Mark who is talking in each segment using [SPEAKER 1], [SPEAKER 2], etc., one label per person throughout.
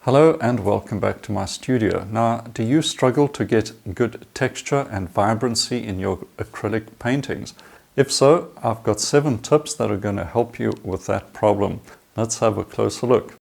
[SPEAKER 1] Hello and welcome back to my studio. Now, do you struggle to get good texture and vibrancy in your acrylic paintings? If so, I've got 7 tips that are going to help you with that problem. Let's have a closer look.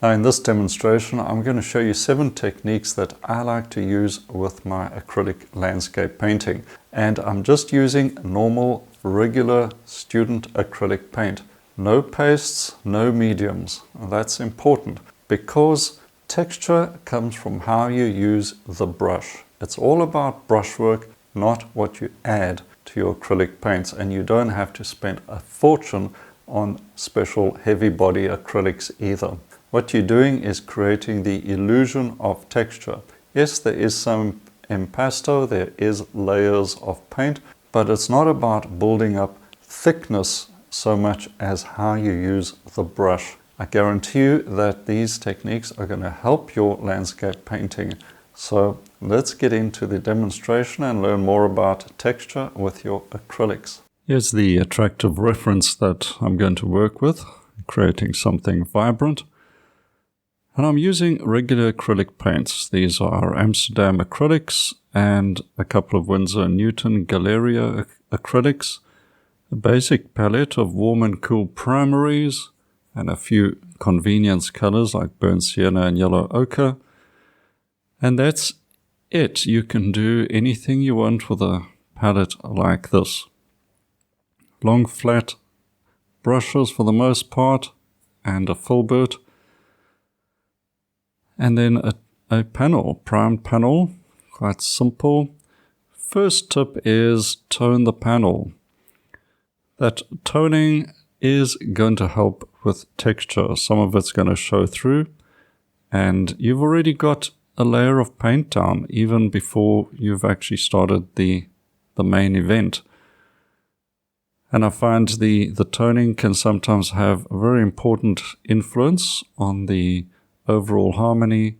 [SPEAKER 1] Now, in this demonstration, I'm going to show you 7 techniques that I like to use with my acrylic landscape painting. And I'm just using normal, regular student acrylic paint. No pastes, no mediums. That's important because texture comes from how you use the brush. It's all about brushwork, not what you add to your acrylic paints. And you don't have to spend a fortune on special heavy body acrylics either. What you're doing is creating the illusion of texture. Yes, there is some impasto, there is layers of paint, but it's not about building up thickness so much as how you use the brush. I guarantee you that these techniques are going to help your landscape painting. So let's get into the demonstration and learn more about texture with your acrylics. Here's the attractive reference that I'm going to work with, creating something vibrant. And I'm using regular acrylic paints. These are Amsterdam acrylics and a couple of Winsor & Newton Galleria acrylics. A basic palette of warm and cool primaries and a few convenience colors like burnt sienna and yellow ochre. And that's it. You can do anything you want with a palette like this. Long flat brushes for the most part and a filbert. And then a panel, primed panel, quite simple. First tip is tone the panel. That toning is going to help with texture. Some of it's going to show through, and you've already got a layer of paint down even before you've actually started the main event. And I find the toning can sometimes have a very important influence on the overall harmony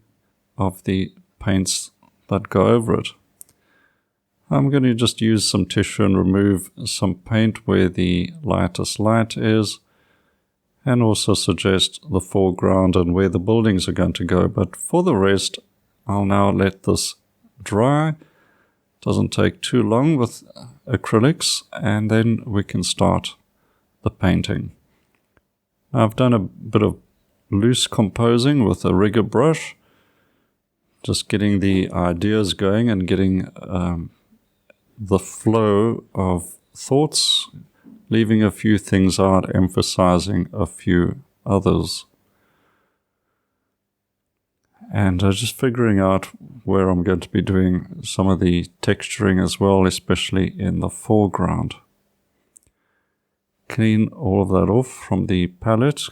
[SPEAKER 1] of the paints that go over it. I'm going to just use some tissue and remove some paint where the lightest light is, and also suggest the foreground and where the buildings are going to go. But for the rest, I'll now let this dry. Doesn't take too long with acrylics, and then we can start the painting. I've done a bit of loose composing with a rigger brush, just getting the ideas going and getting the flow of thoughts, leaving a few things out, emphasizing a few others. And just figuring out where I'm going to be doing some of the texturing as well, especially in the foreground. Clean all of that off from the palette.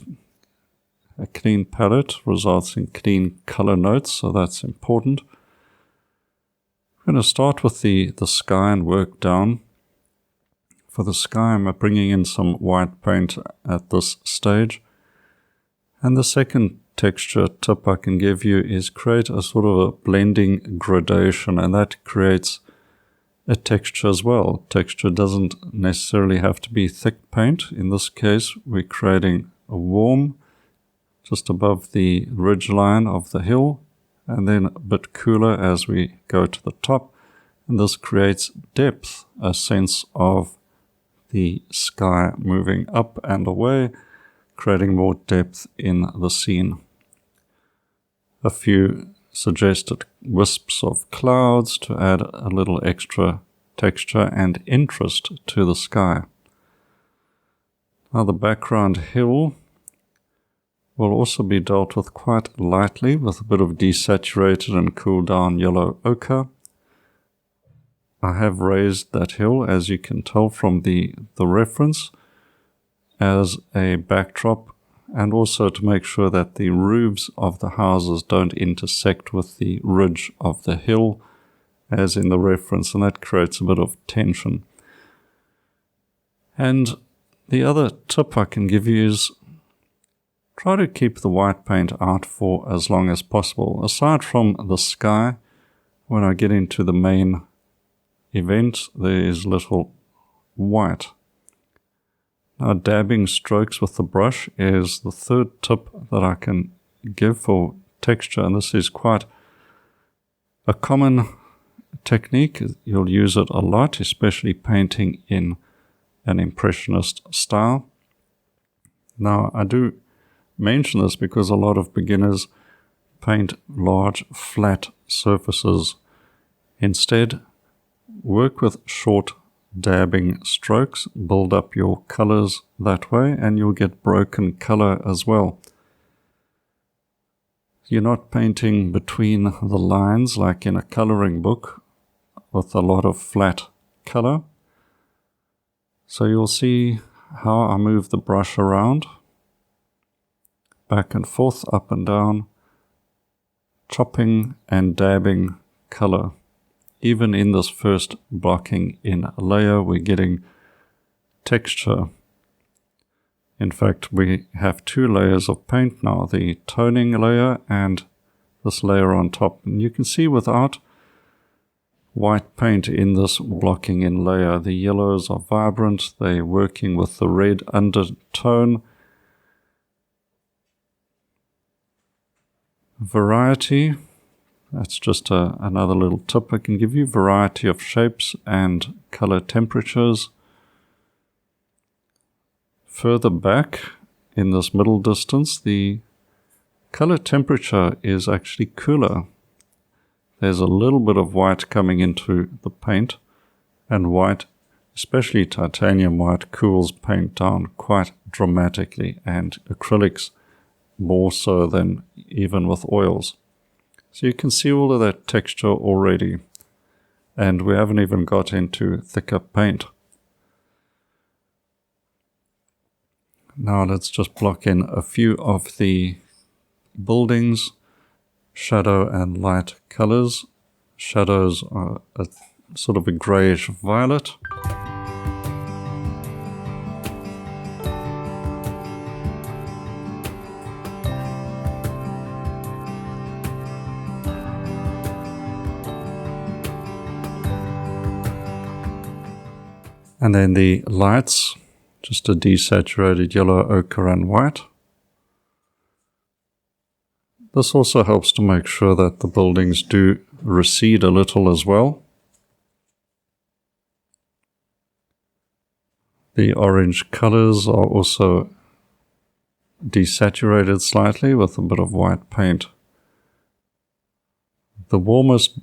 [SPEAKER 1] A clean palette results in clean color notes, so that's important. I'm going to start with the sky and work down. For the sky, I'm bringing in some white paint at this stage. And the second texture tip I can give you is create a sort of a blending gradation, and that creates a texture as well. Texture doesn't necessarily have to be thick paint. In this case, we're creating a warm, just above the ridge line of the hill, and then a bit cooler as we go to the top. And this creates depth, a sense of the sky moving up and away, creating more depth in the scene. A few suggested wisps of clouds to add a little extra texture and interest to the sky. Now the background hill will also be dealt with quite lightly with a bit of desaturated and cooled down yellow ochre. I have raised that hill, as you can tell from the reference, as a backdrop, and also to make sure that the roofs of the houses don't intersect with the ridge of the hill, as in the reference, and that creates a bit of tension. And the other tip I can give you is try to keep the white paint out for as long as possible. Aside from the sky, when I get into the main event, there is little white. Now, dabbing strokes with the brush is the third tip that I can give for texture, and this is quite a common technique. You'll use it a lot, especially painting in an impressionist style. Now, I do mention this because a lot of beginners paint large flat surfaces. Instead, work with short dabbing strokes, build up your colors that way, and you'll get broken color as well. You're not painting between the lines like in a coloring book with a lot of flat color. So you'll see how I move the brush around, back and forth, up and down, chopping and dabbing color. Even in this first blocking in layer, we're getting texture. In fact, we have two layers of paint now, the toning layer and this layer on top. And you can see without white paint in this blocking in layer, the yellows are vibrant, they're working with the red undertone. Variety, that's just another little tip I can give you. Variety of shapes and color temperatures. Further back in this middle distance, the color temperature is actually cooler. There's a little bit of white coming into the paint, and white, especially titanium white, cools paint down quite dramatically, and acrylics more so than even with oils. So you can see all of that texture already, and we haven't even got into thicker paint. Now let's just block in a few of the buildings, shadow and light colors. Shadows are a sort of a grayish violet. And then the lights, just a desaturated yellow, ochre and white. This also helps to make sure that the buildings do recede a little as well. The orange colors are also desaturated slightly with a bit of white paint. The warmest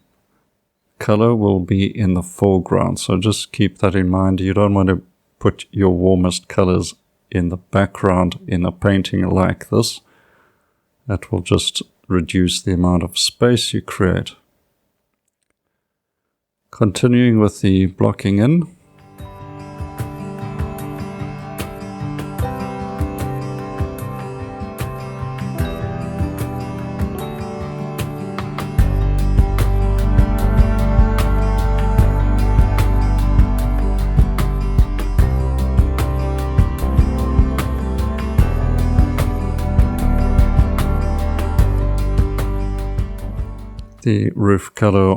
[SPEAKER 1] color will be in the foreground, so just keep that in mind. You don't want to put your warmest colors in the background in a painting like this. That will just reduce the amount of space you create. Continuing with the blocking in. The roof color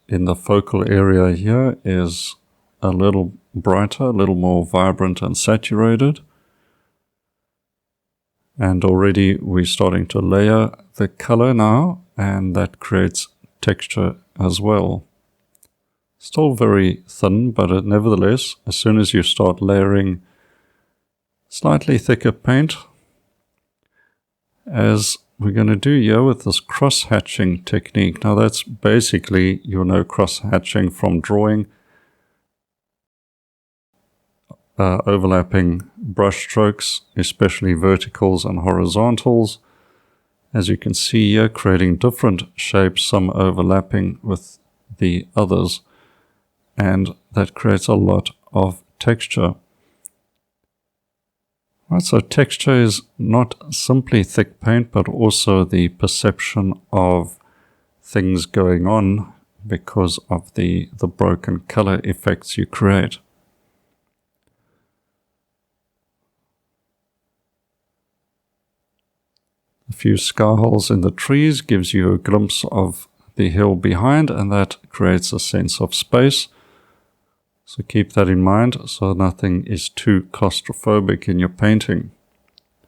[SPEAKER 1] in the focal area here is a little brighter, a little more vibrant and saturated. And already we're starting to layer the color now, and that creates texture as well. Still very thin, but nevertheless, as soon as you start layering slightly thicker paint, as we're going to do here with this cross-hatching technique. Now that's basically, cross-hatching from drawing, overlapping brush strokes, especially verticals and horizontals. As you can see here, creating different shapes, some overlapping with the others, and that creates a lot of texture. Right, so texture is not simply thick paint, but also the perception of things going on because of the broken color effects you create. A few scar holes in the trees gives you a glimpse of the hill behind, and that creates a sense of space. So keep that in mind so nothing is too claustrophobic in your painting.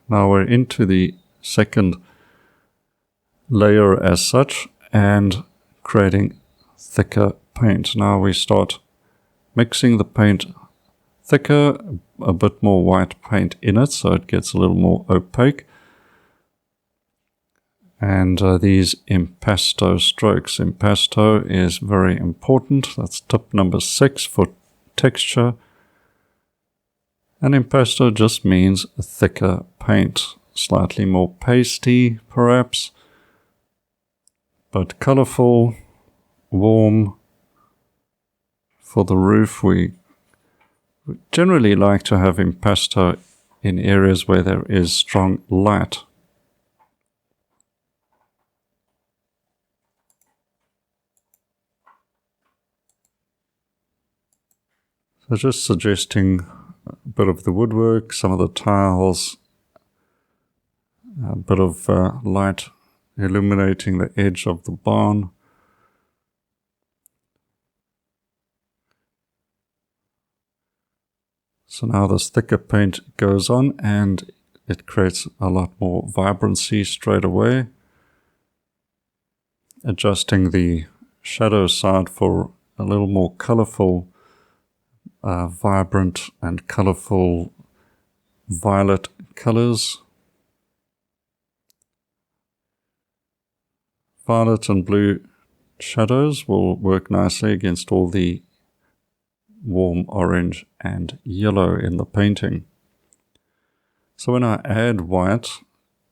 [SPEAKER 1] Now we're into the second layer as such and creating thicker paint. Now we start mixing the paint thicker, a bit more white paint in it so it gets a little more opaque. And these impasto strokes. Impasto is very important. That's tip number 6 for texture. And impasto just means a thicker paint, slightly more pasty perhaps, but colorful, warm. For the roof, we generally like to have impasto in areas where there is strong light. So just suggesting a bit of the woodwork, some of the tiles, a bit of light illuminating the edge of the barn. So now this thicker paint goes on and it creates a lot more vibrancy straight away. Adjusting the shadow side for a little more colorful, vibrant and colorful violet colors. Violet and blue shadows will work nicely against all the warm orange and yellow in the painting. So when I add white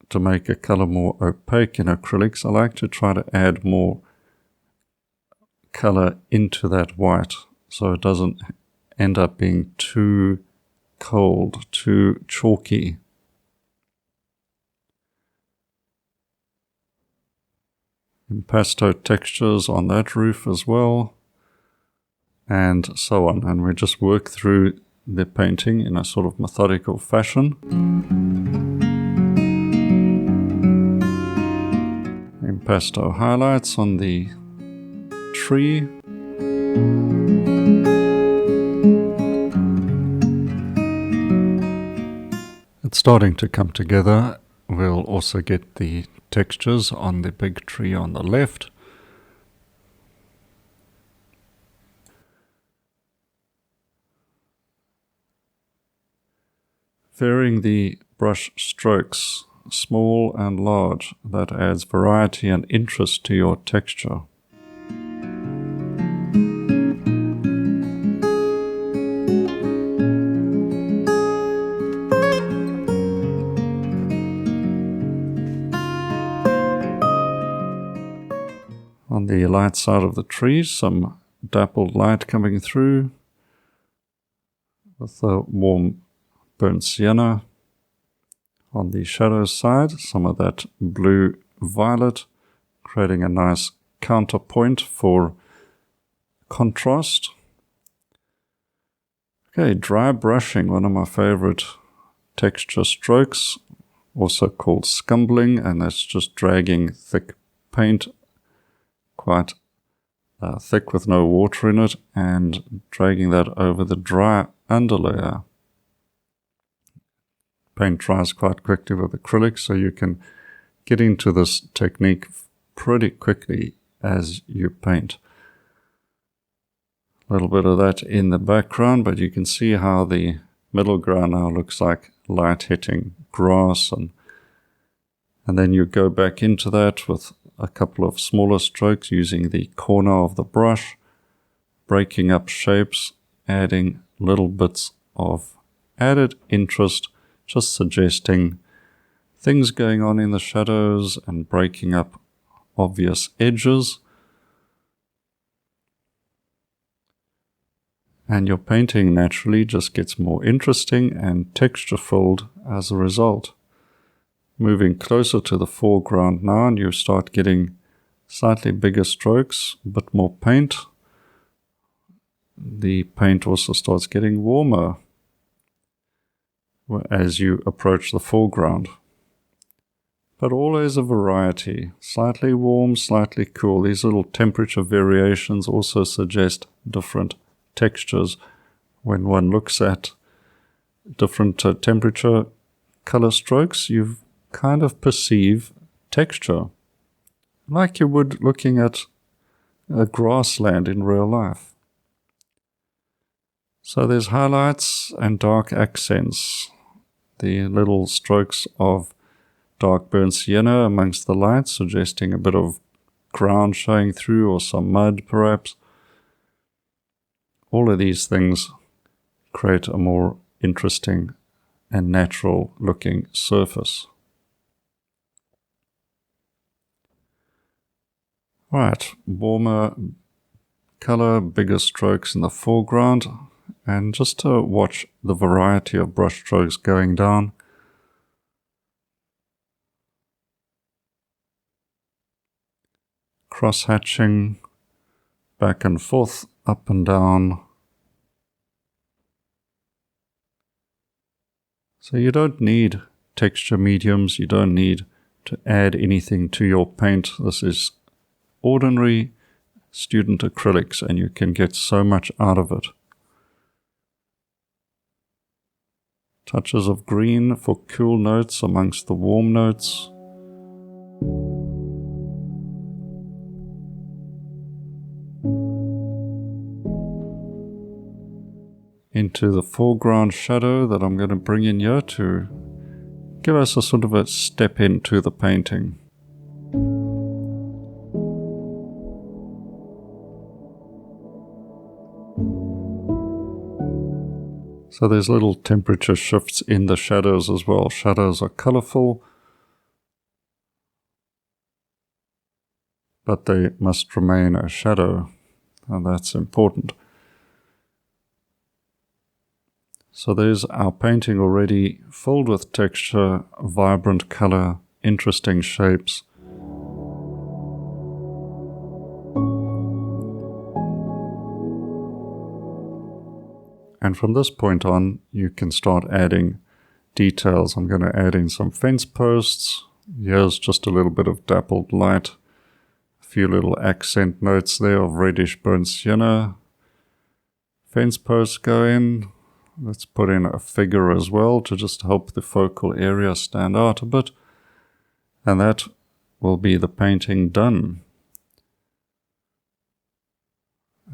[SPEAKER 1] to make a color more opaque in acrylics, I like to try to add more color into that white so it doesn't end up being too cold, too chalky. Impasto textures on that roof as well, and so on. And we just work through the painting in a sort of methodical fashion. Impasto highlights on the tree. It's starting to come together. We'll also get the textures on the big tree on the left. Varying the brush strokes, small and large, that adds variety and interest to your texture. On the light side of the trees, some dappled light coming through with a warm burnt sienna. On the shadow side, some of that blue violet, creating a nice counterpoint for contrast. Okay, dry brushing, one of my favorite texture strokes, also called scumbling, and that's just dragging thick paint, quite thick with no water in it, and dragging that over the dry underlayer. Paint dries quite quickly with acrylic, so you can get into this technique pretty quickly as you paint. A little bit of that in the background, but you can see how the middle ground now looks like light hitting grass, and then you go back into that with a couple of smaller strokes using the corner of the brush, breaking up shapes, adding little bits of added interest, just suggesting things going on in the shadows and breaking up obvious edges. And your painting naturally just gets more interesting and texture-filled as a result. Moving closer to the foreground now, and you start getting slightly bigger strokes, a bit more paint. The paint also starts getting warmer as you approach the foreground. But always a variety, slightly warm, slightly cool. These little temperature variations also suggest different textures when one looks at different temperature color strokes, you kind of perceive texture, like you would looking at a grassland in real life. So there's highlights and dark accents, the little strokes of dark burnt sienna amongst the lights, suggesting a bit of ground showing through or some mud perhaps. All of these things create a more interesting and natural looking surface. Right, warmer color, bigger strokes in the foreground, and just to watch the variety of brush strokes going down. Cross-hatching, back and forth, up and down. So you don't need texture mediums, you don't need to add anything to your paint. This is ordinary student acrylics and you can get so much out of it. Touches of green for cool notes amongst the warm notes. Into the foreground shadow that I'm going to bring in here to give us a sort of a step into the painting. So there's little temperature shifts in the shadows as well. Shadows are colorful, but they must remain a shadow, and that's important. So there's our painting already filled with texture, vibrant color, interesting shapes. And from this point on, you can start adding details. I'm going to add in some fence posts. Here's just a little bit of dappled light. A few little accent notes there of reddish burnt sienna. Fence posts go in. Let's put in a figure as well to just help the focal area stand out a bit. And that will be the painting done.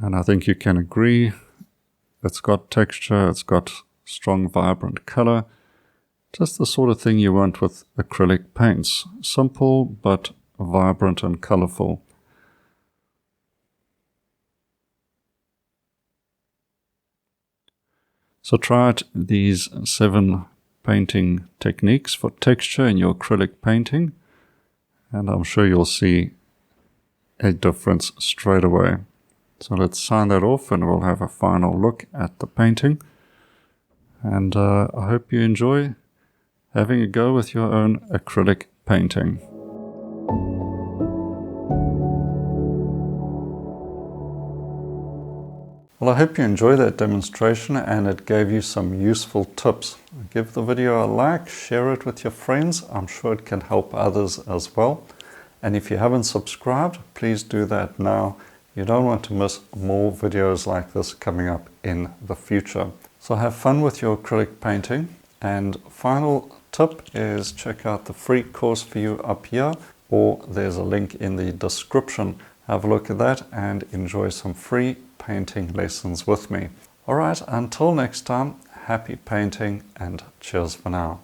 [SPEAKER 1] And I think you can agree, it's got texture, it's got strong, vibrant color. Just the sort of thing you want with acrylic paints. Simple, but vibrant and colorful. So try out these 7 painting techniques for texture in your acrylic painting, and I'm sure you'll see a difference straight away. So let's sign that off and we'll have a final look at the painting. And I hope you enjoy having a go with your own acrylic painting. Well, I hope you enjoyed that demonstration and it gave you some useful tips. Give the video a like, share it with your friends. I'm sure it can help others as well. And if you haven't subscribed, please do that now. You don't want to miss more videos like this coming up in the future. So have fun with your acrylic painting. And final tip is check out the free course for you up here, or there's a link in the description. Have a look at that and enjoy some free painting lessons with me. Alright, until next time, happy painting and cheers for now.